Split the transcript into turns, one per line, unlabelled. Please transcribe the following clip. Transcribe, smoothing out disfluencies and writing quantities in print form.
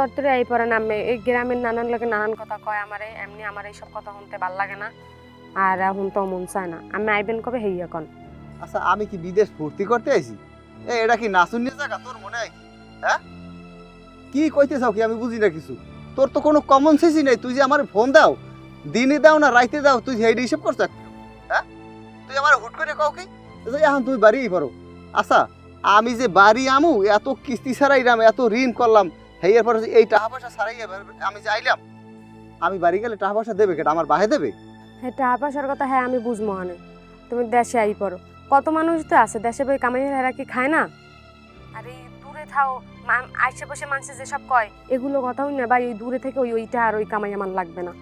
তরতরে এই পরে নামে এই গ্রামের নানান লোকে নানান কথা কয় আমারে, এমনি আমার এইসব কথা শুনতে ভাল লাগে না আর এখন তো মন চায় না। আমি আইবেন কবে হেই এখন?
আচ্ছা আমি কি বিদেশ ভর্তি করতে আইছি? এটা কি নাচুনির জায়গা তোর মনে হয় কি? হ্যাঁ কি কইতে চাও কি আমি বুঝি না কিছু। তোর তো কোনো কমন সেন্সই নাই। তুই যে আমার ফোন দাও, দিনে দাও না রাইতে দাও, তুই হেইডি হিসাব করছ? হ্যাঁ তুই আমার হুট করে কও কি এখন তুমি বাড়িই পারো? আচ্ছা আমি যে বাড়ি আমু এত কিস্তি ছাড়াইলাম, এত ঋণ করলাম, হেয়ার পরে এই টাকা পয়সা ছাড়াই আমি যে আইলাম, আমি বাড়ি গেলে টাকা পয়সা দেবে কেটা? আমার বাহে দেবে?
হ্যাঁ টাকা পয়সার কথা হ্যাঁ আমি বুঝবো হানে, তুমি দেশে আই পড়ো। কত মানুষ তো আছে দেশে বই কামাই হেরা কি খায় না? আর এই দূরে থাও আশেপাশে মানুষ যেসব কয় এগুলো কথাও না ভাই, ওই দূরে থেকে ওইটা আর ওই কামাই আমার লাগবে না।